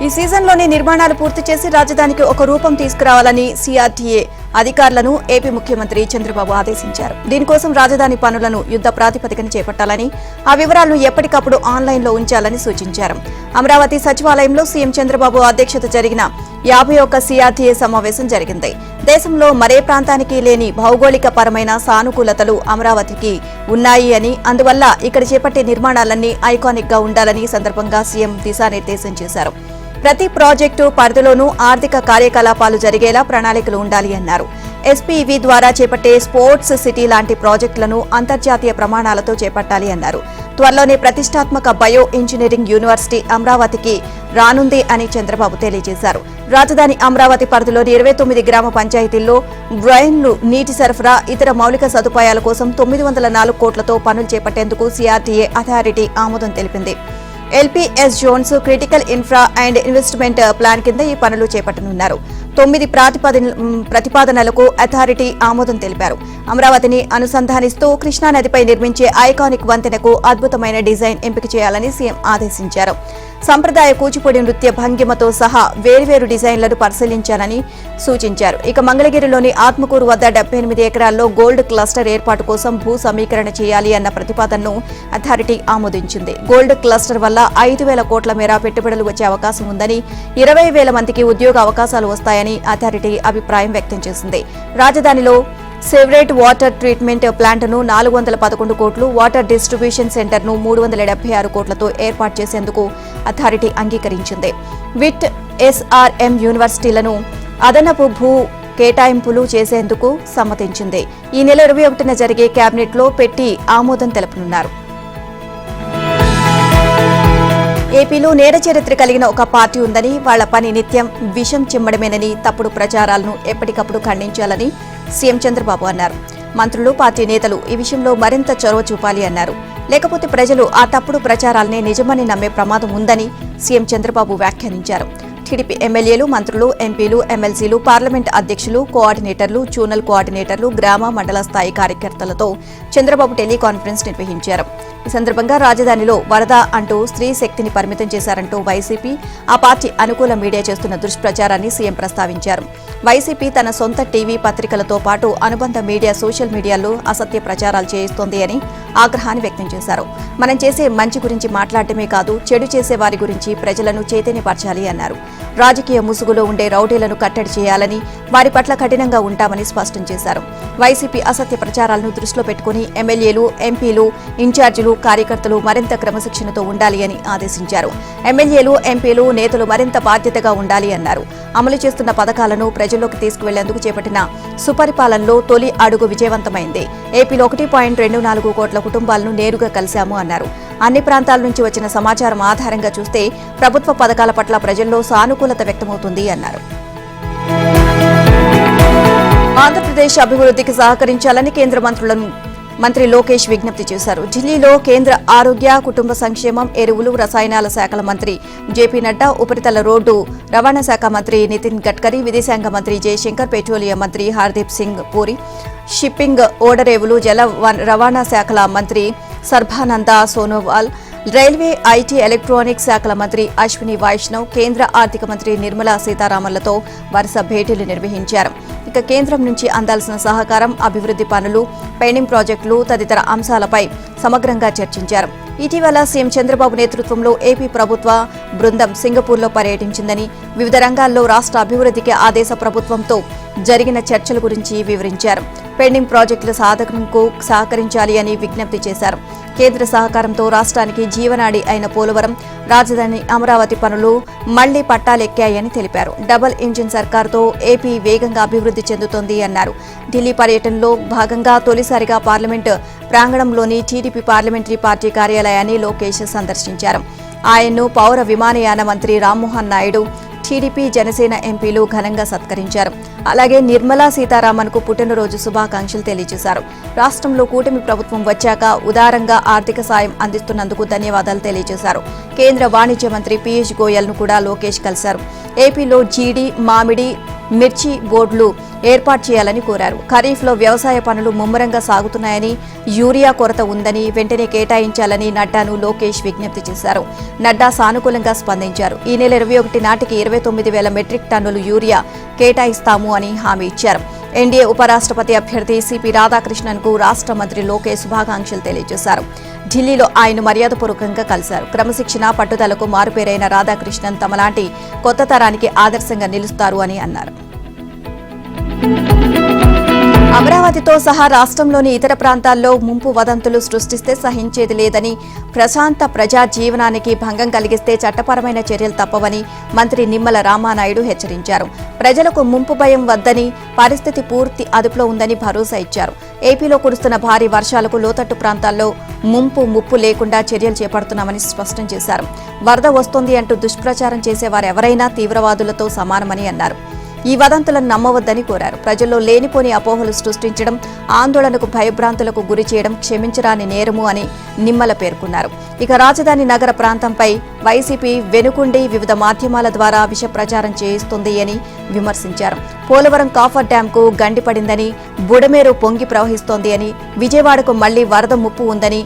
ఈ సీజన్లోని నిర్మాణాలు పూర్తి చేసి రాజధానికి ఒక రూపం తీసుకురావాలని సిఆర్టీఏ అధికారులను ఏపీ ముఖ్యమంత్రి చంద్రబాబు ఆదేశించారు. దీనికోసం రాజధాని పనులను యుద్ధ ప్రాతిపదికన చేపట్టాలని, ఆ వివరాలను ఎప్పటికప్పుడు ఆన్లైన్లో ఉంచాలని సూచించారు. అమరావతి సచివాలయంలో సీఎం చంద్రబాబు అధ్యక్షత జరిగిన 51 సిఆర్టీఏ సమావేశం జరిగింది. దేశంలో మరే ప్రాంతానికి లేని భౌగోళిక పరమైన సానుకూలతలు అమరావతికి ఉన్నాయి అని, అందువల్ల ఇక్కడ చేపట్టే నిర్మాణాలన్నీ ఐకానిక్ గా ఉండాలని సందర్భంగా సీఎం దిశానిర్దేశం చేశారు. ప్రతి ప్రాజెక్టు పరిధిలోనూ ఆర్థిక కార్యకలాపాలు జరిగేలా ప్రణాళికలు ఉండాలి అన్నారు. ఎస్పీవీ ద్వారా చేపట్టే స్పోర్ట్స్ సిటీ లాంటి ప్రాజెక్టులను అంతర్జాతీయ ప్రమాణాలతో చేపట్టాలి అన్నారు. త్వరలోనే ప్రతిష్టాత్మక బయో ఇంజనీరింగ్ యూనివర్సిటీ అమరావతికి రానుంది అని చంద్రబాబు తెలియజేశారు. రాజధాని అమరావతి పరిధిలోని 29 గ్రామ పంచాయతీల్లో డ్రైన్లు, నీటి సరఫరా, ఇతర మౌలిక సదుపాయాల కోసం 904 కోట్లతో పనులు చేపట్టేందుకు సిఆర్టీఏ అథారిటీ ఆమోదం తెలిపింది. LPS zones critical infra and investment plan కింద ఈ పనులు చేపట్టనున్నారు. 9 ప్రతిపాదనలకు అథారిటీ ఆమోదం తెలిపారు. అమరావతిని అనుసంధానిస్తూ కృష్ణానదిపై నిర్మించే ఐకానిక్ వంతెనకు అద్భుతమైన డిజైన్ ఎంపిక చేయాలని సీఎం ఆదేశించారు. సంప్రదాయ కూచిపూడి నృత్య భంగిమతో సహా వేర్వేరు డిజైన్లను పరిశీలించాలని సూచించారు. ఇక మంగళగిరిలోని ఆత్మకూరు వద్ద 78 ఎకరాల్లో గోల్డ్ క్లస్టర్ ఏర్పాటు కోసం భూ సమీకరణ చేయాలి అన్న ప్రతిపాదనను అథారిటీ ఆమోదించింది. గోల్డ్ క్లస్టర్ వల్ల 5,000 కోట్ల మేర పెట్టుబడులు వచ్చే అవకాశం ఉందని, 20,000 మందికి ఉద్యోగ అవకాశాలు వస్తాయని అథారిటీ అభిప్రాయం వ్యక్తం చేసింది. రాజధానిలో సేవరేట్ వాటర్ ట్రీట్మెంట్ ప్లాంట్ను 411 కోట్లు, వాటర్ డిస్ట్రిబ్యూషన్ సెంటర్ను 376 కోట్లతో ఏర్పాటు చేసేందుకు అథారిటీ అంగీకరించింది. విట్, ఎస్ఆర్ఎం యూనివర్సిటీలను అదనపు భూ కేటాయింపులు చేసేందుకు సమ్మతించింది. ఈ నెల 21న జరిగే కేబినెట్లో పెట్టి ఆమోదం తెలపనున్నారు. ఏపీలో నేర చరిత్ర కలిగిన ఒక పార్టీ ఉందని, వాళ్ల పని నిత్యం విషం చిమ్మడమేనని, తప్పుడు ప్రచారాలను ఎప్పటికప్పుడు ఖండించాలని సీఎం చంద్రబాబు అన్నారు. మంత్రులు, పార్టీ నేతలు ఈ విషయంలో మరింత చొరవ చూపాలి అన్నారు. లేకపోతే ప్రజలు ఆ తప్పుడు ప్రచారాలనే నిజమని నమ్మే ప్రమాదం ఉందని సీఎం చంద్రబాబు వ్యాఖ్యానించారు. టీడీపీ ఎమ్మెల్యేలు, మంత్రులు, ఎంపీలు, ఎమ్మెల్సీలు, పార్లమెంట్ అధ్యక్షులు, కోఆర్డినేటర్లు, జోనల్ కోఆర్డినేటర్లు, గ్రామ, మండల స్థాయి కార్యకర్తలతో చంద్రబాబు టెలికాన్ఫరెన్స్ నిర్వహించారు. ఈ సందర్భంగా రాజధానిలో వరద అంటూ స్త్రీ శక్తిని పరిమితం చేశారంటూ వైసీపీ, ఆ పార్టీ అనుకూల మీడియా చేస్తున్న దుష్ప్రచారాన్ని సీఎం ప్రస్తావించారు. వైసీపీ తన సొంత టీవీ, పత్రికలతో పాటు అనుబంధ మీడియా, సోషల్ మీడియాలో అసత్య ప్రచారాలు చేయిస్తోంది అని ఆగ్రహాన్ని వ్యక్తం చేశారు. మనం చేసే మంచి గురించి మాట్లాడటమే కాదు, చెడు చేసే వారి గురించి ప్రజలను చైతన్యపరచాలి అన్నారు. రాజకీయ ముసుగులో ఉండే రౌడీలను కట్టడి చేయాలని, వారి పట్ల కఠినంగా ఉంటామని స్పష్టం చేశారు. వైసీపీ అసత్య ప్రచారాలను దృష్టిలో పెట్టుకుని ఎమ్మెల్యేలు, ఎంపీలు, ఇన్ఛార్జీలు, కార్యకర్తలు మరింత క్రమశిక్షణతో ఉండాలి అని ఆదేశించారు. ఎమ్మెల్యేలు, ఎంపీలు, నేతలు మరింత బాధ్యతగా ఉండాలి అన్నారు. అమలు చేస్తున్న పథకాలను ప్రజల్లోకి తీసుకువెళ్లేందుకు చేపట్టిన సుపరిపాలనలో తొలి అడుగు విజయవంతమైంది. ఏపీలో 1.24 కోట్ల కుటుంబాలను నేరుగా కలిశాము అన్నారు. అన్ని ప్రాంతాల నుంచి వచ్చిన సమాచారం ఆధారంగా చూస్తే ప్రభుత్వ పథకాల పట్ల ప్రజల్లో సానుకూలత వ్యక్తమవుతుంది అన్నారు. ఆంధ్రప్రదేశ్ అభివృద్ధికి సహకరించాలని కేంద్ర మంత్రి లోకేష్ విజ్ఞప్తి చేశారు. ఢిల్లీలో కేంద్ర ఆరోగ్య, కుటుంబ సంక్షేమం, ఎరువులు, రసాయనాల శాఖల మంత్రి జేపీ నడ్డా, ఉపరితల రోడ్డు రవాణా శాఖ మంత్రి నితిన్ గడ్కరీ, విదేశాంగ మంత్రి జయశంకర్, పెట్రోలియం మంత్రి హర్దీప్ సింగ్ పూరి, షిప్పింగ్, ఓడరేవులు, జల రవాణా శాఖల మంత్రి Sarbananda Sonowal, railway, IT, electronics శాఖల మంత్రి అశ్విని వైష్ణవ్, కేంద్ర ఆర్థిక మంత్రి నిర్మలా సీతారామన్లతో వరుస భేటీలు నిర్వహించారు. ఇక కేంద్రం నుంచి అందాల్సిన సహకారం, అభివృద్ధి పనులు, పెండింగ్ ప్రాజెక్టులు తదితర అంశాలపై సమగ్రంగా చర్చించారు. ఇటీవల సీఎం చంద్రబాబు నేతృత్వంలో ఏపీ ప్రభుత్వ బృందం సింగపూర్లో పర్యటించిందని, వివిధ రంగాల్లో రాష్ట్ర అభివృద్ధికి ఆ దేశ ప్రభుత్వంతో జరిగిన చర్చల గురించి వివరించారు. పెండింగ్ ప్రాజెక్టుల సాధనకు సహకరించాలి అని విజ్ఞప్తి చేశారు. కేంద్ర సహకారంతో రాష్ట్రానికి జీవనాడి అయిన పోలవరం, రాజధాని అమరావతి పనులు మళ్లీ పట్టాలెక్కాయని తెలిపారు. డబుల్ ఇంజిన్ సర్కారుతో ఏపీ వేగంగా అభివృద్ధి చెందుతోంది అన్నారు. ఢిల్లీ పర్యటనలో భాగంగా తొలిసారిగా పార్లమెంటు ప్రాంగణంలోని టీడీపీ పార్లమెంటరీ పార్టీ కార్యాలయాన్ని లోకేష్ సందర్శించారు. ఆయన్ను పౌర విమానయాన మంత్రి రామ్మోహన్ నాయుడు, టీడీపీ, జనసేన ఎంపీలు ఘనంగా సత్కరించారు. అలాగే నిర్మలా సీతారామన్కు పుట్టినరోజు శుభాకాంక్షలు తెలియజేశారు. రాష్ట్రంలో కూటమి ప్రభుత్వం వచ్చాక ఉదారంగా ఆర్థిక సాయం అందిస్తున్నందుకు ధన్యవాదాలు తెలియజేశారు. కేంద్ర వాణిజ్య మంత్రి పీయూష్ గోయల్ను కూడా లోకేష్ కలిశారు. ఏపీలో జీడి, మామిడి, మిర్చి బోర్డులు ఏర్పాటు చేయాలని కోరారు. ఖరీఫ్లో వ్యవసాయ పనులు ముమ్మరంగా సాగుతున్నాయని, యూరియా కొరత ఉందని వెంటనే కేటాయించాలని నడ్డాను లోకేష్ విజ్ఞప్తి చేశారు. నడ్డా సానుకూలంగా స్పందించారు. ఈ నెల 21 నాటికి 29,000 మెట్రిక్ టన్నులు యూరియా కేటాయిస్తాము అని హామీ ఇచ్చారు. ఎన్డీఏ ఉపరాష్ట్రపతి అభ్యర్థి సిపి రాధాకృష్ణన్కు రాష్ట్ర మంత్రి లోకేష్ శుభాకాంక్షలు తెలియజేశారు. ఢిల్లీలో ఆయన మర్యాదపూర్వకంగా కలిశారు. క్రమశిక్షణ, పట్టుదలకు మారుపేరైన రాధాకృష్ణన్ తమలాంటి కొత్త తరానికి ఆదర్శంగా నిలుస్తారు అని అన్నారు. అమరావతితో సహా రాష్ట్రంలోని ఇతర ప్రాంతాల్లో ముంపు వదంతులు సృష్టిస్తే సహించేది లేదని, ప్రశాంత ప్రజా జీవనానికి భంగం కలిగిస్తే చట్టపరమైన చర్యలు తప్పవని మంత్రి నిమ్మల రామానాయుడు హెచ్చరించారు. ప్రజలకు ముంపు భయం వద్దని, పరిస్థితి పూర్తి అదుపులో ఉందని భరోసా ఇచ్చారు. ఏపీలో కురుస్తున్న భారీ వర్షాలకు లోతట్టు ప్రాంతాల్లో ముప్పు లేకుండా చర్యలు చేపడుతున్నామని స్పష్టం చేశారు. వరద వస్తోంది అంటూ దుష్ప్రచారం చేసేవారెవరైనా తీవ్రవాదులతో సమానమని అన్నారు. ఈ వదంతులను నమ్మవద్దని కోరారు. ప్రజల్లో లేనిపోని అపోహలు సృష్టించడం, ఆందోళనకు భయభ్రాంతులకు గురి చేయడం క్షమించరాని నేరము అని నిమ్మల పేర్కొన్నారు. ఇక రాజధాని నగర ప్రాంతంపై వైసీపీ వెనుకుండి వివిధ మాధ్యమాల ద్వారా విష ప్రచారం చేయిస్తుంది అని విమర్శించారు. పోలవరం కాఫర్ డ్యాంకు గండిపడిందని, బుడమేరు పొంగి ప్రవహిస్తోంది అని, విజయవాడకు మళ్లీ వరద ముప్పు ఉందని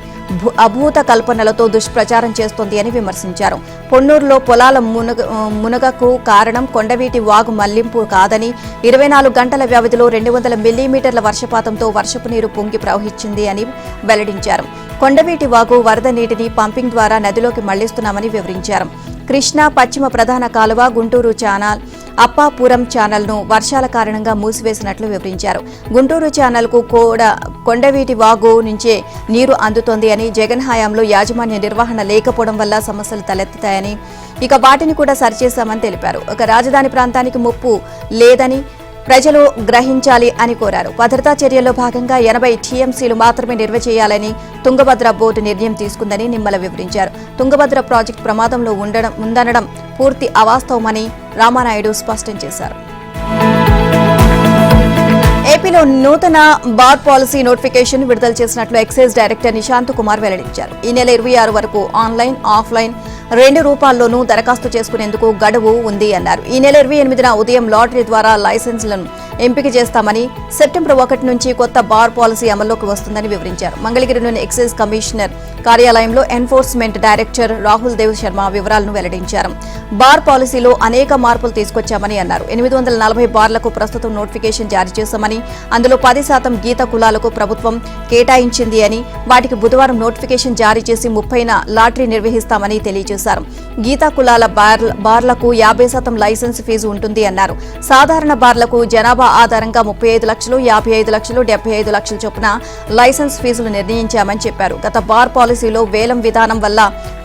అభూత కల్పనలతో దుష్ప్రచారం చేస్తోంది అని విమర్శించారు. పొన్నూరులో పొలాల మునగకు కారణం కొండవీటి వాగు మళ్లింపు కాదని, 24 గంటల వ్యవధిలో 200 మిల్లీమీటర్ల వర్షపాతంతో వర్షపు నీరు పొంగి ప్రవహించింది అని వెల్లడించారు. కొండవీటి వాగు వరద నీటిని పంపింగ్ ద్వారా నదిలోకి మళ్లిస్తున్నామని వివరించారు. కృష్ణా పశ్చిమ ప్రధాన కాలువ, గుంటూరు ఛానల్, అప్పాపురం ఛానల్ను వర్షాల కారణంగా మూసివేసినట్లు వివరించారు. గుంటూరు ఛానల్కు కొండవీటి వాగు నుంచే నీరు అందుతోంది అని, జగన్ హయాంలో యాజమాన్య నిర్వహణ లేకపోవడం వల్ల సమస్యలు తలెత్తుతాయని, ఇక వాటిని కూడా సరిచేశామని తెలిపారు. ఒక రాజధాని ప్రాంతానికి ముప్పు లేదని ప్రజలు గ్రహించాలి అని కోరారు. భద్రతా చర్యల్లో భాగంగా 80 టీఎంసీలు మాత్రమే నిల్వ చేయాలని తుంగభద్ర బోర్డు నిర్ణయం తీసుకుందని నిమ్మల వివరించారు. తుంగభద్ర ప్రాజెక్టు ప్రమాదంలో ఉందనడం పూర్తి అవాస్తవమని రామానాయుడు స్పష్టం చేశారు. ఏపీలో నూతన బార్ పాలసీ నోటిఫికేషన్ విడుదల చేసినట్లు ఎక్సైజ్ డైరెక్టర్ నిశాంత్ కుమార్ వెల్లడించారు. ఈ నెల 26 వరకు ఆన్లైన్, ఆఫ్లైన్ 2 రూపాల్లోనూ దరఖాస్తు చేసుకునేందుకు గడువు ఉంది అన్నారు. ఈ నెల 28న ఉదయం లాటరీ ద్వారా లైసెన్సులను ఎంపిక చేస్తామని, సెప్టెంబర్ 1 నుంచి కొత్త బార్ పాలసీ అమల్లోకి వస్తుందని వివరించారు. మంగళగిరిలోని ఎక్సైజ్ కమిషనర్ కార్యాలయంలో ఎన్ఫోర్స్మెంట్ డైరెక్టర్ రాహుల్ దేవ్ శర్మ వివరాలను వెల్లడించారు. బార్ పాలసీలో అనేక మార్పులు తీసుకొచ్చామని అన్నారు. 840 బార్లకు ప్రస్తుతం నోటిఫికేషన్ జారీ చేశామని, అందులో 10% గీత కులాలకు ప్రభుత్వం కేటాయించింది అని, వాటికి బుధవారం నోటిఫికేషన్ జారీ చేసి 30న లాటరీ నిర్వహిస్తామని తెలియజేశారు. గీతా కులాల బార్లకు 50% లైసెన్స్ ఫీజు ఉంటుంది అన్నారు. సాధారణ బార్లకు జనాభా ఆధారంగా 35 లక్షలు, 55 లక్షలు, 75 లక్షల చొప్పున లైసెన్స్ ఫీజులు నిర్ణయించామని చెప్పారు. గత బార్ పాలసీలో వేలం విధానం వల్ల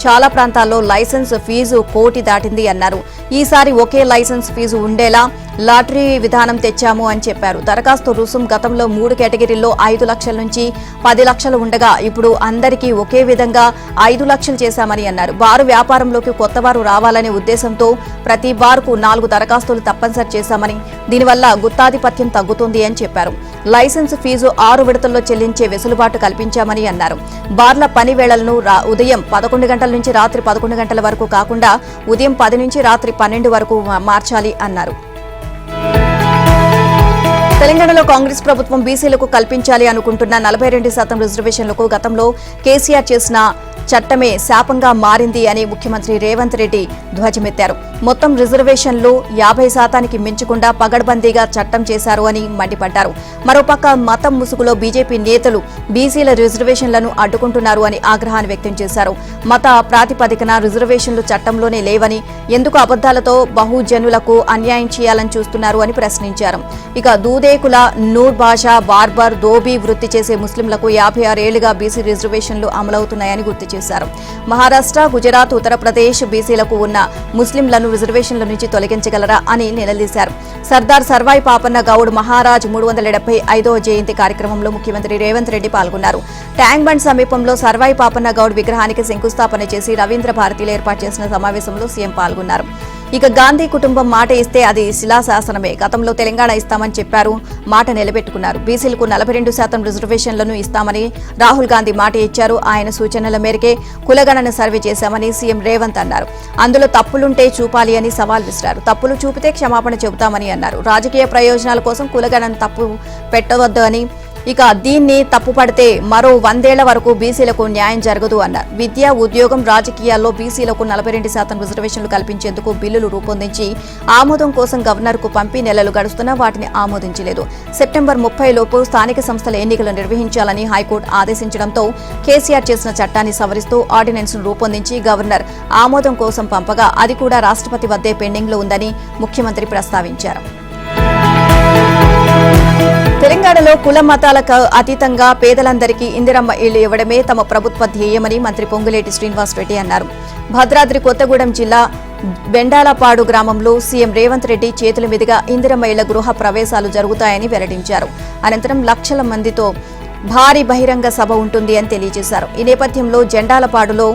చాలా ప్రాంతాల్లో లైసెన్స్ ఫీజు 1 కోటి దాటింది అన్నారు. ఈసారి ఒకే లైసెన్స్ ఫీజు ఉండేలా లాటరీ విధానం తెచ్చాము అని చెప్పారు. దరఖాస్తు రుసుం గతంలో 3 కేటగిరీల్లో 5 లక్షల నుంచి 10 లక్షలు ఉండగా ఇప్పుడు అందరికీ ఒకే విధంగా 5 లక్షలు చేశామని అన్నారు. బారు వ్యాపారంలోకి కొత్తవారు రావాలనే ఉద్దేశంతో ప్రతి బార్కు 4 దరఖాస్తులు తప్పనిసరి చేశామని, దీనివల్ల గుత్తాధిపత్యం తగ్గుతుంది అని చెప్పారు. లైసెన్స్ ఫీజు 6 విడతల్లో చెల్లించే వెసులుబాటు కల్పించామని అన్నారు. బార్ల పని వేళలను ఉదయం 11 గంటల నుంచి రాత్రి 11 గంటల వరకు కాకుండా ఉదయం 10 నుంచి రాత్రి 12 వరకు మార్చాలి అన్నారు. తెలంగాణలో కాంగ్రెస్ ప్రభుత్వం బీసీలకు కల్పించాలి అనుకుంటున్న 42% రిజర్వేషన్లకు గతంలో కేసీఆర్ చేసిన చట్టమే శాపంగా మారింది అని ముఖ్యమంత్రి రేవంత్ రెడ్డి ధ్వజమెత్తారు. మొత్తం రిజర్వేషన్లు 50% మించకుండా పగడ్బందీగా చట్టం చేశారు అని మండిపడ్డారు. మరోపక్క మతం ముసుగులో బీజేపీ నేతలు బీసీల రిజర్వేషన్లను అడ్డుకుంటున్నారు అని ఆగ్రహాన్ని వ్యక్తం చేశారు. మత ప్రాతిపదికన రిజర్వేషన్లు చట్టంలోనే లేవని, ఎందుకు అబద్దాలతో బహుజనులకు అన్యాయం చేయాలని చూస్తున్నారు అని ప్రశ్నించారు. ఇక దూదేకుల, నూర్ భాషా, బార్బర్, దోబీ వృత్తి చేసే ముస్లింలకు 56 ఏళ్లుగా బీసీ రిజర్వేషన్లు అమలవుతున్నాయని గుర్తు చేశారు. మహారాష్ట్ర, గుజరాత్, ఉత్తరప్రదేశ్ బీసీలకు ఉన్న ముస్లింలను రిజర్వేషన్ల నుంచి తొలగించగలరా అని నిలదీశారు. సర్దార్ సర్వాయి పాపన్న గౌడ్ మహారాజ్ 375వ జయంతి కార్యక్రమంలో ముఖ్యమంత్రి రేవంత్ రెడ్డి పాల్గొన్నారు. ట్యాంక్ బండ్ సమీపంలో సర్వాయి పాపన్న గౌడ్ విగ్రహానికి శంకుస్థాపన చేసి రవీంద్ర భారతిలో ఏర్పాటు చేసిన సమావేశంలో సీఎం పాల్గొన్నారు. ఇక గాంధీ కుటుంబం మాట ఇస్తే అది శిలాశాసనమే. గతంలో తెలంగాణ ఇస్తామని చెప్పారు, మాట నిలబెట్టుకున్నారు. బీసీలకు 42% రిజర్వేషన్లను ఇస్తామని రాహుల్ గాంధీ మాట ఇచ్చారు. ఆయన సూచనల మేరకే కులగణన సర్వే చేశామని సీఎం రేవంత్ అన్నారు. అందులో తప్పులుంటే చూపాలి అని సవాల్ విసిరారు. తప్పులు చూపితే క్షమాపణ చెబుతామని అన్నారు. రాజకీయ ప్రయోజనాల కోసం కులగణన తప్పు పెట్టవద్దు అని, ఇక దీన్ని తప్పుపడితే మరో 100 ఏళ్ల వరకు బీసీలకు న్యాయం జరగదు అన్నారు. విద్య, ఉద్యోగం, రాజకీయాల్లో బీసీలకు 42% రిజర్వేషన్లు కల్పించేందుకు బిల్లులు రూపొందించి ఆమోదం కోసం గవర్నర్కు పంపి నెలలు గడుస్తున్నా వాటిని ఆమోదించలేదు. సెప్టెంబర్ 30 లోపు స్థానిక సంస్థల ఎన్నికలు నిర్వహించాలని హైకోర్టు ఆదేశించడంతో కేసీఆర్ చేసిన చట్టాన్ని సవరిస్తూ ఆర్డినెన్స్ను రూపొందించి గవర్నర్ ఆమోదం కోసం పంపగా అది కూడా రాష్ట్రపతి వద్దే పెండింగ్లో ఉందని ముఖ్యమంత్రి ప్రస్తావించారు. తెలంగాణలో కుల మతాలకు అతీతంగా పేదలందరికీ ఇందిరమ్మ ఇళ్లు ఇవ్వడమే తమ ప్రభుత్వ ధ్యేయమని మంత్రి పొంగులేటి శ్రీనివాసరెడ్డి అన్నారు. భద్రాద్రి కొత్తగూడెం జిల్లా బెండాలపాడు గ్రామంలో సీఎం రేవంత్ రెడ్డి చేతుల మీదుగా ఇందిరమ్మ ఇళ్ల గృహ ప్రవేశాలు జరుగుతాయని వెల్లడించారు. అనంతరం లక్షల మందితో భారీ బహిరంగ సభ ఉంటుంది అని తెలియజేశారు. ఈ నేపథ్యంలో జెండాలపాడులో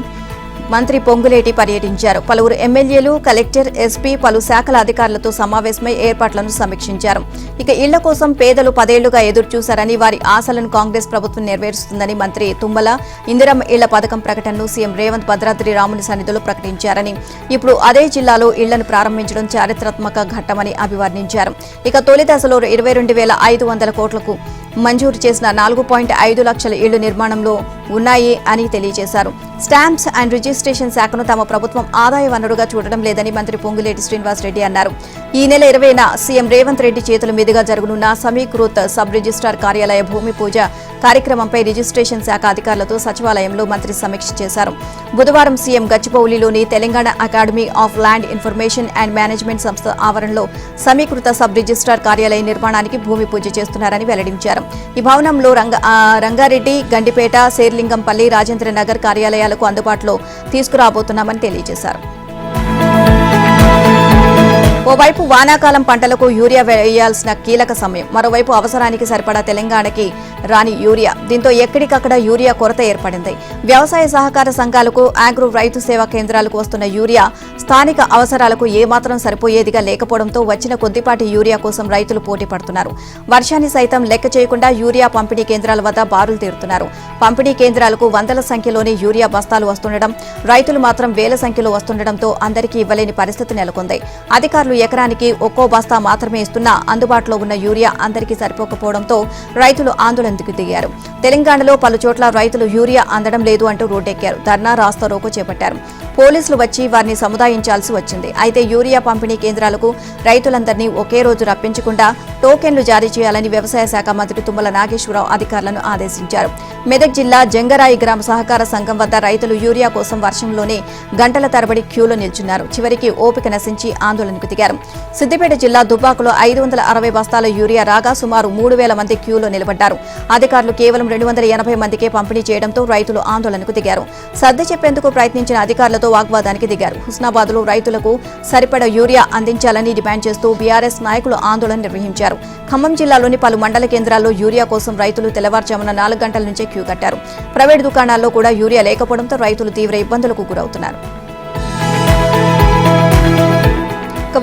మంత్రి పొంగులేటి పర్యటించారు. పలువురు ఎమ్మెల్యేలు, కలెక్టర్, ఎస్పీ, పలు శాఖల అధికారులతో సమావేశమై ఏర్పాట్లను సమీక్షించారు. ఇక ఇళ్ల కోసం పేదలు 10 ఏళ్లుగా ఎదురుచూశారని, వారి ఆశలను కాంగ్రెస్ ప్రభుత్వం నెరవేరుస్తుందని మంత్రి తుమ్మల ఇందిరమ్మ ఇళ్ల పథకం ప్రకటనను సీఎం రేవంత్ భద్రాద్రి రాముని సన్నిధిలో ప్రకటించారని, ఇప్పుడు అదే జిల్లాలో ఇళ్లను ప్రారంభించడం చారిత్రాత్మక ఘట్టమని అభివర్ణించారు. ఇక తొలి దశలో 22,500 కోట్లకు మంజూరు చేసిన 4.5 లక్షల ఇళ్లు నిర్మాణంలో ఉన్నాయి అని తెలియజేశారు. స్టాంప్స్ అండ్ రిజిస్ట్రేషన్ శాఖను తమ ప్రభుత్వం ఆదాయ వనరుగా చూడడం లేదని మంత్రి పొంగులేటి శ్రీనివాసరెడ్డి అన్నారు. ఈ నెల 20న సీఎం రేవంత్ రెడ్డి చేతుల మీదుగా జరగనున్న సమీకృత్ సబ్ రిజిస్ట్రార్ కార్యాలయ భూమి పూజ కార్యక్రమంపై రిజిస్ట్రేషన్ శాఖ అధికారులతో సచివాలయంలో మంత్రి సమీక్ష చేశారు. బుధవారం సీఎం గచ్చిబౌలిలోని Telangana academy of land information and management సంస్థ ఆవరణలో సమీకృత సబ్ రిజిస్ట్రార్ కార్యాలయ నిర్మాణానికి భూమి పూజ చేస్తున్నారని వెల్లడించారు. ఈ భవనంలో రంగారెడ్డి, గండిపేట, శేర్లింగంపల్లి, రాజేంద్ర నగర్ కార్యాలయాలకు అందుబాటులో తీసుకురాబోతున్నామని తెలియజేశారు. ఓవైపు వానాకాలం పంటలకు యూరియా వేయాల్సిన కీలక సమయం, మరోవైపు అవసరానికి సరిపడా తెలంగాణకి రాని యూరియా. దీంతో ఎక్కడికక్కడ యూరియా కొరత ఏర్పడింది. వ్యవసాయ సహకార సంఘాలకు, ఆగ్రో రైతు సేవా కేంద్రాలకు వస్తున్న యూరియా స్థానిక అవసరాలకు ఏమాత్రం సరిపోయేదిగా లేకపోవడంతో వచ్చిన కొద్దిపాటి యూరియా కోసం రైతులు పోటీ పడుతున్నారు. వర్షాన్ని సైతం లెక్క చేయకుండా యూరియా పంపిణీ కేంద్రాల వద్ద బారులు తీరుతున్నారు. పంపిణీ కేంద్రాలకు వందల సంఖ్యలోనే యూరియా బస్తాలు వస్తుండడం, రైతులు మాత్రం వేల సంఖ్యలో వస్తుండటంతో అందరికీ ఇవ్వలేని పరిస్థితి నెలకొంది. అధికారులు ఎకరానికి ఒక్కో బస్తా మాత్రమే ఇస్తున్నా అందుబాటులో ఉన్న యూరియా అందరికీ సరిపోకపోవడంతో రైతులు ఆందోళనకు దిగారు. తెలంగాణలో పలు చోట్ల రైతులు యూరియా అందడం లేదు అంటూ రోడ్డెక్కారు. ధర్నా, రాస్తారోకో చేపట్టారు. పోలీసులు వచ్చి వారిని సముదాయించాల్సి వచ్చింది. అయితే యూరియా పంపిణీ కేంద్రాలకు రైతులందరినీ ఒకే రోజు రప్పించకుండా టోకెన్లు జారీ చేయాలని వ్యవసాయ శాఖ మంత్రి తుమ్మల నాగేశ్వరరావు అధికారులను ఆదేశించారు. మెదక్ జిల్లా జంగరాయి గ్రామ సహకార సంఘం వద్ద రైతులు యూరియా కోసం వర్షంలోనే గంటల తరబడి క్యూలో నిల్చున్నారు. చివరికి ఓపిక నశించి ఆందోళనకు దిగారు. సిద్దిపేట జిల్లా దుబ్బాకులో 560 బస్తాల యూరియా రాగా సుమారు 3,000 మంది క్యూలో నిలబడ్డారు. అధికారులు కేవలం 280 మందికే పంపిణీ చేయడంతో రైతులు ఆందోళనకు దిగారు. సర్ది చెప్పేందుకు ప్రయత్నించిన అధికారులతో వాగ్వాదానికి దిగారు. హుస్నాబాద్ లో రైతులకు సరిపడ యూరియా అందించాలని డిమాండ్ చేస్తూ బీఆర్ఎస్ నాయకులు ఆందోళన నిర్వహించారు. ఖమ్మం జిల్లాలోని పలు మండల కేంద్రాల్లో యూరియా కోసం రైతులు తెల్లవారుజామున 4 గంటల నుంచే క్యూ కట్టారు. ప్రైవేటు దుకాణాల్లో కూడా యూరియా లేకపోవడంతో రైతులు తీవ్ర ఇబ్బందులకు గురవుతున్నారు.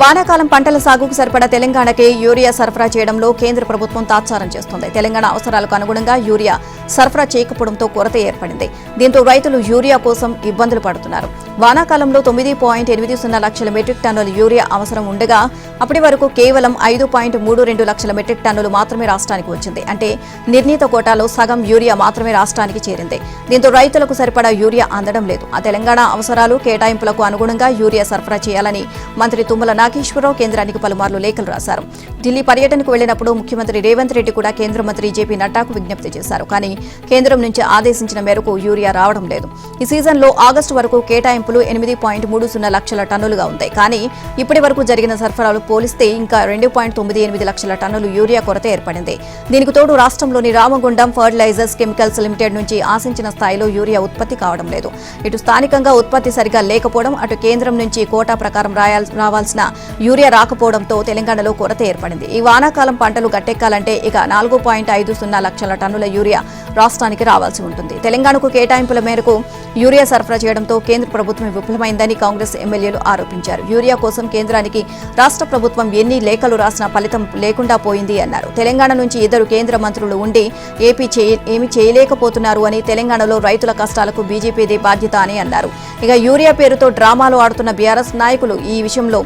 వానాకాలం పంటల సాగుకు సరిపడా తెలంగాణకి యూరియా సరఫరా చేయడంలో కేంద్ర ప్రభుత్వం తాత్సారం చేస్తోంది. తెలంగాణ అవసరాలకు అనుగుణంగా యూరియా సరఫరా చేయకపోవడంతో కొరత ఏర్పడింది. దీంతో రైతులు యూరియా కోసం ఇబ్బందులు పడుతున్నారు. వానాకాలంలో 9.80 లక్షల మెట్రిక్ టన్నుల యూరియా అవసరం ఉండగా అప్పటి వరకు కేవలం 5.32 లక్షల మెట్రిక్ టన్నులు మాత్రమే రాష్ట్రానికి వచ్చింది. అంటే నిర్ణీత కోటాలో సగం యూరియా మాత్రమే రాష్ట్రానికి చేరింది. దీంతో రైతులకు సరిపడా యూరియా అందడం లేదు. ఆ తెలంగాణ అవసరాలు, కేటాయింపులకు అనుగుణంగా యూరియా సరఫరా చేయాలని మంత్రి తుమ్మల నాగేశ్వరరావు కేంద్రానికి పలుమార్లు లేఖలు రాశారు. ఢిల్లీ పర్యటనకు వెళ్లినప్పుడు ముఖ్యమంత్రి రేవంత్ రెడ్డి కూడా కేంద్ర మంత్రి జేపీ నడ్డాకు విజ్ఞప్తి చేశారు. కానీ కేంద్రం నుంచి ఆదేశించిన మేరకు యూరియా రావడం లేదు. ఈ సీజన్లో ఆగస్టు వరకు కేటాయింపులు 8.30 లక్షల టన్నులుగా ఉంటాయి. కానీ ఇప్పటి వరకు జరిగిన సరఫరాలు పోలిస్తే ఇంకా 2.98 లక్షల టన్నులు యూరియా కొరత ఏర్పడింది. దీనికి తోడు రాష్ట్రంలోని రామగుండం ఫర్టిలైజర్స్ కెమికల్స్ లిమిటెడ్ నుంచి ఆశించిన స్థాయిలో యూరియా ఉత్పత్తి కావడం లేదు. ఇటు స్థానికంగా ఉత్పత్తి సరిగా లేకపోవడం, అటు కేంద్రం నుంచి కోటా ప్రకారం రావాల్సిన యూరియా రాకపోవడంతో తెలంగాణలో కొరత ఏర్పడింది. ఈ వానాకాలం పంటలు గట్టెక్కాలంటే ఇక 4.50 లక్షల టన్నుల యూరియా రాష్ట్రానికి రావాల్సి ఉంటుంది. తెలంగాణకు కేటాయింపుల మేరకు యూరియా సరఫరా చేయడంతో కేంద్ర ప్రభుత్వం విఫలమైందని కాంగ్రెస్ ఎమ్మెల్యేలు ఆరోపించారు. యూరియా కోసం కేంద్రానికి రాష్ట్ర ప్రభుత్వం ఎన్ని లేఖలు రాసినా ఫలితం లేకుండా పోయింది అన్నారు. తెలంగాణ నుంచి 2 కేంద్ర మంత్రులు ఉండి ఏపీ ఏమీ చేయలేకపోతున్నారు అని, తెలంగాణలో రైతుల కష్టాలకు బీజేపీదే బాధ్యత అని అన్నారు. ఇక యూరియా పేరుతో డ్రామాలు ఆడుతున్న బీఆర్ఎస్ నాయకులు ఈ విషయంలో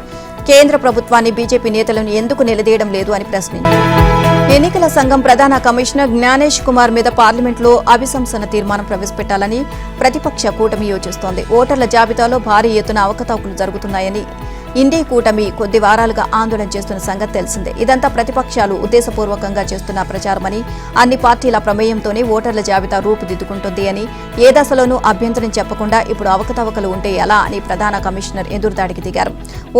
కేంద్ర ప్రభుత్వాన్ని, బీజేపీ నేతలను ఎందుకు నిలదీయడం లేదు అని ప్రశ్నించారు. ఎన్నికల సంఘం ప్రధాన కమిషనర్ జ్ఞానేష్ కుమార్ మీద పార్లమెంట్లో అభిశంసన తీర్మానం ప్రవేశపెట్టాలని ప్రతిపక్ష కూటమి యోచిస్తోంది. ఓటర్ల జాబితాలో భారీ ఎత్తున అవకతవకలు జరుగుతున్నాయని ఇండీ కూటమి కొద్ది వారాలుగా ఆందోళన చేస్తున్న సంగతి తెలిసిందే. ఇదంతా ప్రతిపక్షాలు ఉద్దేశపూర్వకంగా చేస్తున్న ప్రచారమని, అన్ని పార్టీల ప్రమేయంతోనే ఓటర్ల జాబితా రూపుదిద్దుకుంటుంది అని, ఏ దశలోనూ అభ్యంతరం చెప్పకుండా ఇప్పుడు అవకతవకలు ఉంటే ఎలా అని ప్రధాన కమిషనర్ ఎదురుదాడికి దిగారు.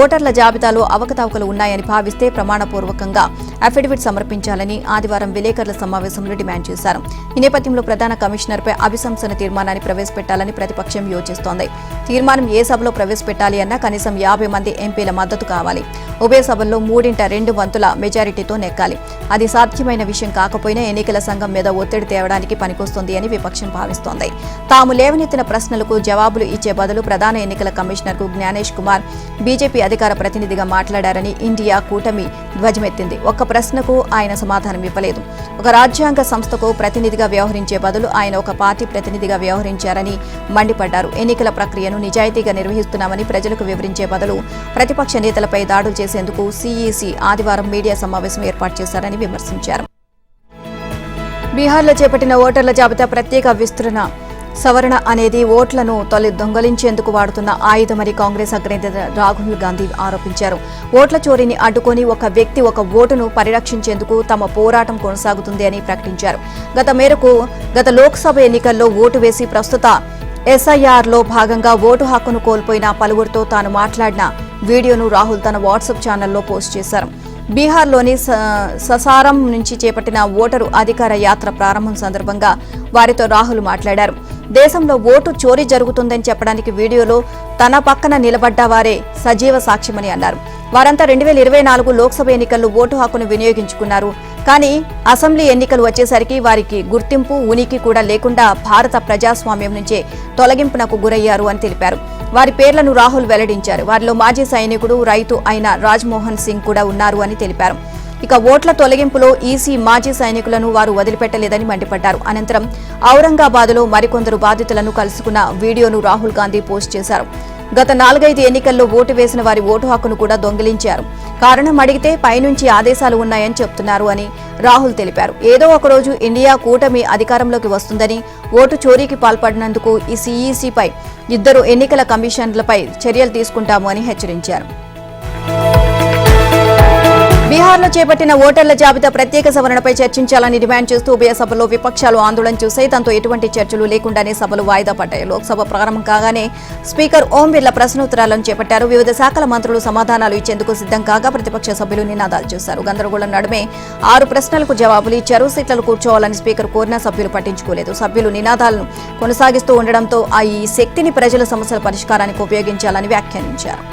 ఓటర్ల జాబితాలో అవకతవకలు ఉన్నాయని భావిస్తే ప్రమాణపూర్వకంగా అఫిడవిట్ సమర్పించాలని ఆదివారం విలేకరుల సమావేశంలో డిమాండ్ చేశారు. ఈ నేపథ్యంలో ప్రధాన కమిషనర్పై అభిశంసన తీర్మానాన్ని ప్రవేశపెట్టాలని ప్రతిపక్షం యోచిస్తోంది. తీర్మానం ఏ సభలో ప్రవేశపెట్టాలి అన్నా కనీసం 50 మంది ఎంపీల మద్దతు కావాలి. ఉభయ సభల్లో 3/2 మెజారిటీతో నెక్కాలి. అది సాధ్యమైన విషయం కాకపోయినా ఎన్నికల సంఘం మీద ఒత్తిడి తేవడానికి పనికొస్తుంది అని విపక్షం భావిస్తోంది. తాము లేవనెత్తిన ప్రశ్నలకు జవాబులు ఇచ్చే బదులు ప్రధాన ఎన్నికల కమిషనర్ కు జ్ఞానేష్ కుమార్ బీజేపీ అధికార ప్రతినిధిగా మాట్లాడారని ఇండియా కూటమి ధ్వజమెత్తింది. ఒక్క ప్రశ్నకు ఆయన సమాధానం ఇవ్వలేదు. ఒక రాజ్యాంగ సంస్థకు ప్రతినిధిగా వ్యవహరించే బదులు ఆయన ఒక పార్టీ ప్రతినిధిగా వ్యవహరించారని మండిపడ్డారు. ఎన్నికల ప్రక్రియను నిజాయితీగా నిర్వహిస్తున్నామని ప్రజలకు వివరించే బదులు ప్రతిపక్ష నేతలపై దాడులు చేసేందుకు సీఈసీ ఆదివారం మీడియా సమావేశం ఏర్పాటు చేశారని విమర్శించారు. బీహార్లో చేపట్టిన ఓటర్ల జాబితా ప్రత్యేక విస్తరణ సవరణ అనేది ఓట్లను దొంగలించేందుకు వాడుతున్న ఆయుధమని కాంగ్రెస్ అగ్రనేత రాహుల్ గాంధీ ఆరోపించారు. ఓట్ల చోరీని అడ్డుకొని ఒక వ్యక్తి ఒక ఓటును పరిరక్షించేందుకు తమ పోరాటం కొనసాగుతుంది అని ప్రకటించారు. గత లోక్సభ ఎన్నికల్లో ఓటు వేసి ప్రస్తుత ఎస్ఐఆర్లో భాగంగా ఓటు హక్కును కోల్పోయిన పలువురితో తాను మాట్లాడిన వీడియోను రాహుల్ తన వాట్సాప్ ఛానల్లో పోస్ట్ చేశారు. బీహార్లోని ససారం నుంచి చేపట్టిన ఓటరు అధికార యాత్ర ప్రారంభం సందర్భంగా వారితో రాహుల్ మాట్లాడారు. దేశంలో ఓటు చోరీ జరుగుతుందని చెప్పడానికి వీడియోలో తన పక్కన నిలబడ్డ వారే సజీవ సాక్ష్యమని అన్నారు. వారంతా 2024 లోక్సభ ఎన్నికల్లో ఓటు హక్కును వినియోగించుకున్నారు. కానీ అసెంబ్లీ ఎన్నికలు వచ్చేసరికి వారికి గుర్తింపు, ఉనికి కూడా లేకుండా భారత ప్రజాస్వామ్యం నుంచే తొలగింపునకు గురయ్యారు అని తెలిపారు. వారి పేర్లను రాహుల్ వెల్లడించారు. వారిలో మాజీ సైనికుడు, రైతు అయిన రాజ్మోహన్ సింగ్ కూడా ఉన్నారు అని తెలిపారు. ఇక ఓట్ల తొలగింపులో ఈసీ మాజీ సైనికులను వారు వదిలిపెట్టలేదని మండిపడ్డారు. అనంతరం ఔరంగాబాద్లో మరికొందరు బాధితులను కలుసుకున్న వీడియోను రాహుల్ గాంధీ పోస్ట్ చేశారు. గత 4-5 ఎన్నికల్లో ఓటు వేసిన వారి ఓటు హక్కును కూడా దొంగిలించారు. కారణం అడిగితే పైనుంచి ఆదేశాలు ఉన్నాయని చెప్తున్నారు అని రాహుల్ తెలిపారు. ఏదో ఒకరోజు ఇండియా కూటమి అధికారంలోకి వస్తుందని, ఓటు చోరీకి పాల్పడినందుకు ఈ సీఈసీపై 2 ఎన్నికల కమిషన్లపై చర్యలు తీసుకుంటాము అని హెచ్చరించారు. బీహార్లో చేపట్టిన ఓటర్ల జాబితా ప్రత్యేక సవరణపై చర్చించాలని డిమాండ్ చేస్తూ ఉభయ సభల్లో విపక్షాలు ఆందోళన చేశాయి. దాంతో ఎటువంటి చర్చలు లేకుండానే సభలు వాయిదా పడ్డాయి. లోక్సభ ప్రారంభం కాగానే స్పీకర్ ఓం బిర్లా ప్రశ్నోత్తరాలను చేపట్టారు. వివిధ శాఖల మంత్రులు సమాధానాలు ఇచ్చేందుకు సిద్ధం కాగా ప్రతిపక్ష సభ్యులు నినాదాలు చేశారు. గందరగోళం నడుమే 6 ప్రశ్నలకు జవాబులు ఇచ్చారు. సీట్లను కూర్చోవాలని స్పీకర్ కోరినా సభ్యులు పట్టించుకోలేదు. సభ్యులు నినాదాలను కొనసాగిస్తూ ఉండడంతో ఈ శక్తిని ప్రజల సమస్యల పరిష్కారానికి ఉపయోగించాలని వ్యాఖ్యానించారు.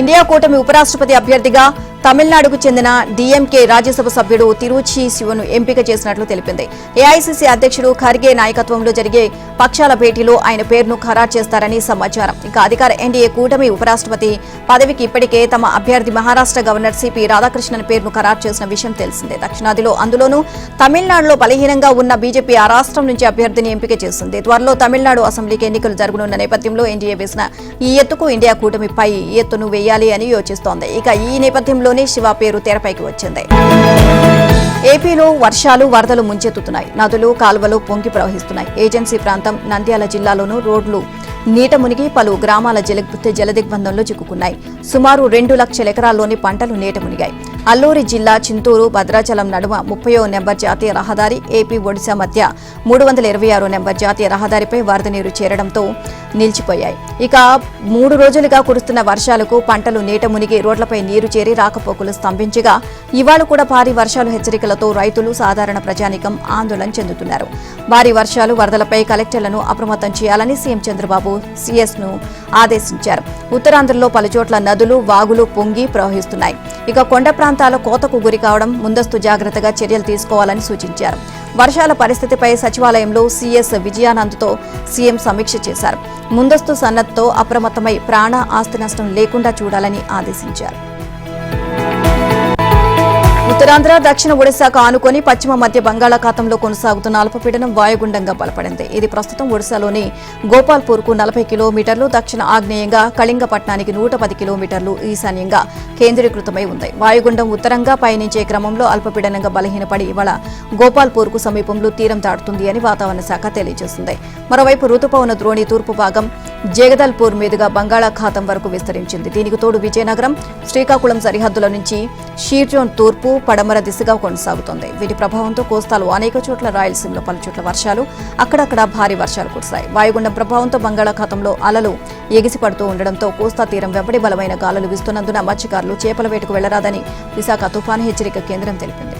ఇండియా కూటమి ఉపరాష్ట్రపతి అభ్యర్థిగా తమిళనాడుకు చెందిన డీఎంకే రాజ్యసభ సభ్యుడు తిరుచి శివను ఎంపిక చేసినట్లు తెలిపింది. ఏఐసీసీ అధ్యక్షుడు ఖర్గే నాయకత్వంలో జరిగే పక్షాల భేటీలో ఆయన పేరును ఖరారు చేస్తారని సమాచారం. ఇక అధికార ఎన్డీఏ కూటమి ఉపరాష్ట్రపతి పదవికి ఇప్పటికే తమ అభ్యర్థి మహారాష్ట్ర గవర్నర్ సిపి రాధాకృష్ణన్ పేరును ఖరారు చేసిన విషయం తెలిసిందే. దక్షిణాదిలో అందులోనూ తమిళనాడులో బలహీనంగా ఉన్న బీజేపీ ఆ రాష్ట్రం నుంచి అభ్యర్థిని ఎంపిక చేసింది. త్వరలో తమిళనాడు అసెంబ్లీకి ఎన్నికలు జరగనున్న నేపథ్యంలో ఎన్డీఏ వేసిన ఈ ఎత్తుకు ఇండియా కూటమిపై ఎత్తును వేయాలి అని యోచిస్తోంది. ఇక ఈ నేపథ్యంలో శివ పేరు తెరపైకి వచ్చింది. ఏపీలో వర్షాలు, వరదలు ముంచెత్తుతున్నాయి. నదులు, కాలువలు పొంగి ప్రవహిస్తున్నాయి. ఏజెన్సీ ప్రాంతం నంద్యాల జిల్లాలోనూ రోడ్లు నీట మునిగి పలు గ్రామాల జలదిగ్బంధంలో చిక్కుకున్నాయి. సుమారు 2 లక్షల ఎకరాల్లోని పంటలు నీట మునిగాయి. అల్లూరి జిల్లా చింతూరు భద్రాచలం నడుమ 30వ నెంబర్ జాతీయ రహదారి ఏపీ ఒడిశా మధ్య 326 నెంబర్ జాతీయ రహదారిపై వరద నీరు చేరడంతో నిలిచిపోయాయి. ఇక 3 రోజులుగా కురుస్తున్న వర్షాలకు పంటలు నీట మునిగి రోడ్లపై నీరు చేరి రాకపోకలు స్తంభించగా ఇవాళ కూడా భారీ వర్షాలు హెచ్చరికలతో రైతులు సాధారణ ప్రజానీకం ఆందోళన చెందుతున్నారు. భారీ వర్షాలు వరదలపై కలెక్టర్లను అప్రమత్తం చేయాలని సీఎం చంద్రబాబు సీఎస్ను ఆదేశించారు. ఉత్తరాంధ్రలో పలుచోట్ల నదులు వాగులు పొంగి ప్రవహిస్తున్నాయి. ఇక కొండ ప్రాంతాల కోతకు గురి కావడం ముందస్తు జాగ్రత్తగా చర్యలు తీసుకోవాలని సూచించారు. వర్షాల పరిస్థితిపై సచివాలయంలో సీఎస్ విజయానంద్తో సీఎం సమీక్ష చేశారు. ముందస్తు సన్నద్ధతో అప్రమత్తమై ప్రాణ ఆస్తి నష్టం లేకుండా చూడాలని ఆదేశించారు. ఉత్తరాంధ్ర దక్షిణ ఒడిశాకు ఆనుకొని పశ్చిమ మధ్య బంగాళాఖాతంలో కొనసాగుతున్న అల్పపీడనం వాయుగుండంగా బలపడింది. ఇది ప్రస్తుతం ఒడిశాలోని గోపాల్పూర్కు 40 కిలోమీటర్లు దక్షిణ ఆగ్నేయంగా, కళింగపట్నానికి 110 కిలోమీటర్లు ఈశాన్యంగా కేంద్రీకృతమై ఉంది. వాయుగుండం ఉత్తరంగా పయనించే క్రమంలో అల్పపీడనంగా బలహీనపడి ఇవాళ గోపాల్పూర్కు సమీపంలో తీరం దాటుతుంది అని వాతావరణ శాఖ తెలియజేసింది. మరోవైపు రుతుపవన ద్రోణి తూర్పు భాగం జగదల్పూర్ మీదుగా బంగాళాఖాతం వరకు విస్తరించింది. దీనికి తోడు విజయనగరం, శ్రీకాకుళం సరిహద్దుల నుంచి షీర్జోన్ తూర్పు పడమర దిశగా కొనసాగుతోంది. వీటి ప్రభావంతో కోస్తాలో అనేక చోట్ల, రాయలసీమలో పలుచోట్ల వర్షాలు, అక్కడక్కడ భారీ వర్షాలు కురిశాయి. వాయుగుండం ప్రభావంతో బంగాళాఖాతంలో అలలు ఎగిసిపడుతూ ఉండడంతో కోస్తా తీరం వెంబడి బలమైన గాలులు వీస్తున్నందున మత్స్యకారులు చేపల వేటకు వెళ్లరాదని విశాఖ తుఫాను హెచ్చరిక కేంద్రం తెలిపింది.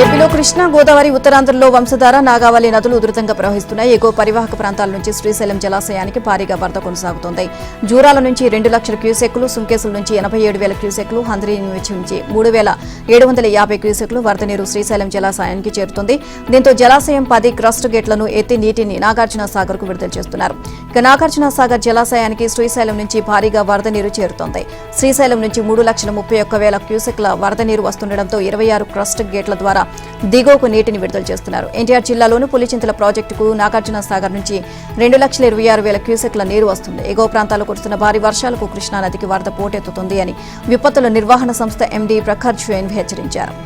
ఏపీలో కృష్ణా, గోదావరి, ఉత్తరాంధ్రలో వంశధార, నాగావళి నదులు ఉధృతంగా ప్రవహిస్తున్నాయి. ఎగువ పరివాహక ప్రాంతాల నుంచి శ్రీశైలం జలాశయానికి భారీగా వరద కొనసాగుతోంది. జూరాల నుంచి 2 లక్షల క్యూసెక్లు, సుంకేసుల నుంచి 87,000 క్యూసెక్లు, హంద్రీ నుంచి 3,750 క్యూసెక్లు వరద నీరు శ్రీశైలం జలాశయానికి చేరుతుంది. దీంతో జలాశయం 10 క్రస్ట్ గేట్లను ఎత్తి నీటిని నాగార్జున సాగర్ కు విడుదల చేస్తున్నారు. ఇక నాగార్జున సాగర్ జలాశయానికి శ్రీశైలం నుంచి భారీగా వరద నీరు చేరుతోంది. శ్రీశైలం నుంచి 3,31,000 క్యూసెక్ల వరద నీరు వస్తుండటంతో 26 క్రస్ట్ గేట్ల ద్వారా దిగువకు నీటిని విడుదల చేస్తున్నారు. ఎన్టీఆర్ జిల్లాలోని పులిచింతల ప్రాజెక్టుకు నాగార్జున సాగర్ నుంచి 2,26,000 క్యూసెక్ల నీరు వస్తుంది. ఎగువ ప్రాంతాల్లో కురుస్తున్న భారీ వర్షాలకు కృష్ణానదికి వరద పోటెత్తుతుంది అని విపత్తుల నిర్వహణ సంస్థ ఎండీ ప్రఖర్ జైన్ హెచ్చరించారు.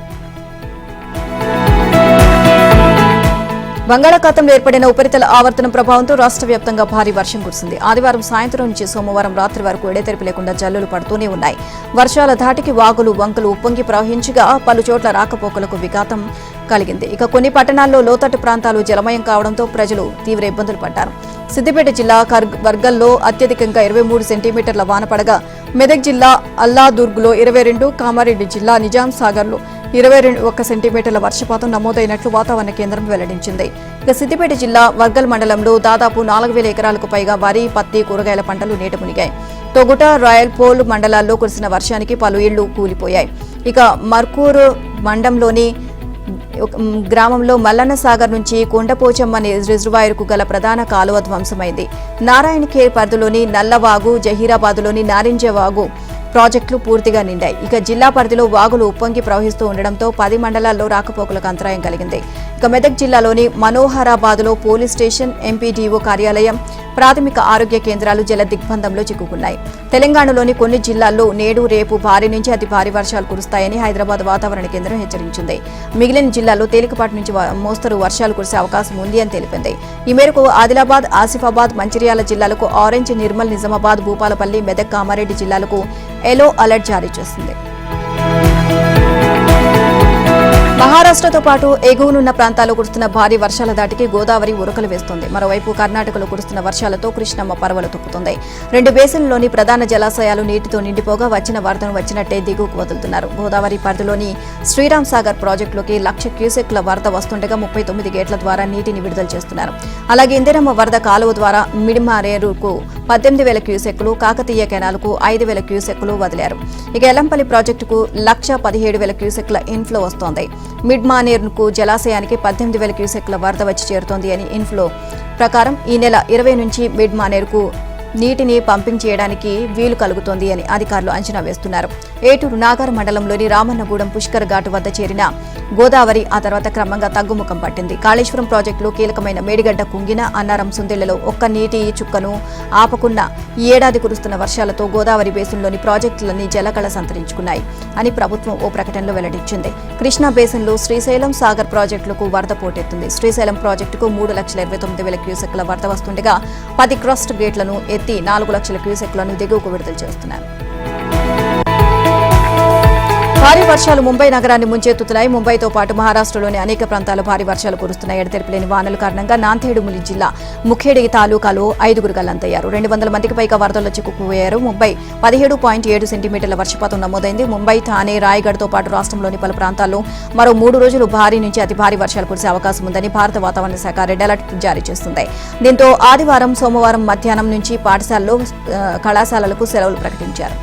బంగాళాఖాతంలో ఏర్పడిన ఉపరితల ఆవర్తనం ప్రభావంతో రాష్ట్ర వ్యాప్తంగా భారీ వర్షం కురిసింది. ఆదివారం సాయంత్రం నుంచి సోమవారం రాత్రి వరకు ఎడతెరిపి లేకుండా జల్లులు పడుతూనే ఉన్నాయి. వర్షాల ధాటికి వాగులు, వంకలు ఉప్పొంగి ప్రవహించగా పలుచోట్ల రాకపోకలకు విఘాతం కలిగింది. ఇక కొన్ని పట్టణాల్లో లోతట్టు ప్రాంతాలు జలమయం కావడంతో ప్రజలు తీవ్ర ఇబ్బందులు పడ్డారు. సిద్దిపేట జిల్లా వర్గల్లో అత్యధికంగా 23 సెంటీమీటర్ల వాన పడగా మెదక్ జిల్లా అల్లాదుర్గ్లో 22, కామారెడ్డి జిల్లా నిజాం సాగర్లో 21 సెంటీమీటర్ల వర్షపాతం నమోదైనట్లు వాతావరణ కేంద్రం వెల్లడించింది. ఇక సిద్దిపేట జిల్లా వర్గల్ మండలంలో దాదాపు 4,000 ఎకరాలకు పైగా వరి, పత్తి, కూరగాయల పంటలు నీట మునిగాయి. తొగుట, రాయల్పోల్ మండలాల్లో కురిసిన వర్షానికి పలు ఇళ్లు కూలిపోయాయి. ఇక మర్కూరు మండలంలోని గ్రామంలో మల్లన్న సాగర్ నుంచి కొండపోచమ్మ రిజర్వాయర్కు గల ప్రధాన కాలువ ధ్వంసమైంది. నారాయణఖేర్ పరిధిలోని నల్లవాగు, జహీరాబాద్లోని నారింజవాగు ప్రాజెక్టులు పూర్తిగా నిండాయి. ఇక జిల్లా పరిధిలో వాగులు ఉప్పొంగి ప్రవహిస్తూ ఉండడంతో 10 మండలాల్లో రాకపోకలకు అంతరాయం కలిగింది. ఇక మెదక్ జిల్లాలోని మనోహరాబాద్లో పోలీస్ స్టేషన్, ఎంపీడీఓ కార్యాలయం, ప్రాథమిక ఆరోగ్య కేంద్రాలు జల దిగ్బంధంలో చిక్కుకున్నాయి. తెలంగాణలోని కొన్ని జిల్లాల్లో నేడు, రేపు భారీ నుంచి అతి భారీ వర్షాలు కురుస్తాయని హైదరాబాద్ వాతావరణ కేంద్రం హెచ్చరించింది. మిగిలిన జిల్లాల్లో తేలికపాటి నుంచి మోస్తరు వర్షాలు కురిసే అవకాశం ఉంది అని తెలిపింది. ఈ మేరకు ఆదిలాబాద్, ఆసిఫాబాద్, మంచిర్యాల జిల్లాలకు ఆరెంజ్, నిర్మల్, నిజామాబాద్, భూపాలపల్లి, మెదక్, కామారెడ్డి జిల్లాలకు ఎల్లో అలర్ట్ జారీ చేసింది. మహారాష్ట్రతో పాటు ఎగువనున్న ప్రాంతాల్లో కురుస్తున్న భారీ వర్షాల దాటికి గోదావరి ఉరకలు వేస్తోంది. మరోవైపు కర్ణాటకలో కురుస్తున్న వర్షాలతో కృష్ణమ్మ పరవలు తొక్కుతుంది. 2 బేసిన్లలోని ప్రధాన జలాశయాలు నీటితో నిండిపోగా వచ్చిన వరదను వచ్చినట్టే దిగువకు వదులుతున్నారు. గోదావరి పరిధిలోని శ్రీరామ్ సాగర్ ప్రాజెక్టులోకి 1,00,000 క్యూసెక్ల వరద వస్తుండగా 39 గేట్ల ద్వారా నీటిని విడుదల చేస్తున్నారు. అలాగే ఇందిరమ్మ వరద కాలువ ద్వారా మిడిమారేరుకు 18,000 క్యూసెక్లు, కాకతీయ కెనాల్కు 5,000 క్యూసెక్లు వదిలారు. ఇక ఎల్లంపల్లి ప్రాజెక్టుకు 1,17,000 క్యూసెక్ల ఇన్ఫ్లో వస్తోంది. మిడ్మానేర్కు జలాశయానికి 18,000 క్యూసెక్ల వరద వచ్చి చేరుతోంది అని ఇన్ఫ్లో ప్రకారం ఈ నెల 20 నుంచి మిడ్మానేర్కు నీటిని పంపింగ్ చేయడానికి వీలు కలుగుతోంది అని అధికారులు అంచనా వేస్తున్నారు. ఏటూరు నాగర్ మండలంలోని రామన్నగూడెం పుష్కర్ ఘాటు వద్ద చేరిన గోదావరి ఆ తర్వాత క్రమంగా తగ్గుముఖం పట్టింది. కాళేశ్వరం ప్రాజెక్టులో కీలకమైన మేడిగడ్డ కుంగిన, అన్నారం, సుందిళ్లలో ఒక్క నీటి చుక్కను ఆపకున్న ఈ ఏడాది కురుస్తున్న వర్షాలతో గోదావరి బేసిన్లోని ప్రాజెక్టులన్నీ జలకళ సంతరించుకున్నాయి అని ప్రభుత్వం ఓ ప్రకటనలో వెల్లడించింది. కృష్ణా బేసిన్లో శ్రీశైలం, సాగర్ ప్రాజెక్టులకు వరద పోటెత్తింది. శ్రీశైలం ప్రాజెక్టుకు 3,29,000 క్యూసెక్ల వరద వస్తుండగా 10 క్రస్ట్ గేట్లను ఎత్తి 4 లక్షల క్యూసెక్లను దిగువకు విడుదల చేస్తున్నారు. భారీ వర్షాలు ముంబై నగరాన్ని ముంచెత్తుతున్నాయి. ముంబైతో పాటు మహారాష్ట్రలోని అనేక ప్రాంతాల్లో భారీ వర్షాలు కురుస్తున్నాయి. ఎడతెరిపిలేని వానల కారణంగా నాందేడ్ జిల్లా ముఖేడి తాలూకాలో 5 గల్లంతయ్యారు. 200 మందికి పైగా వరదల్లో చిక్కుకుపోయారు. ముంబై 17.7 సెంటీమీటర్ల వర్షపాతం నమోదైంది. ముంబై, థానే, రాయ్గఢ్తో పాటు రాష్ట్రంలోని పలు ప్రాంతాల్లో మరో 3 రోజులు భారీ నుంచి అతి భారీ వర్షాలు కురిసే అవకాశం ఉందని భారత వాతావరణ శాఖ రెడ్ అలర్ట్ జారీ చేస్తుంది. దీంతో ఆదివారం, సోమవారం మధ్యాహ్నం నుంచి పాఠశాలలు, కళాశాలలకు సెలవులు ప్రకటించారు.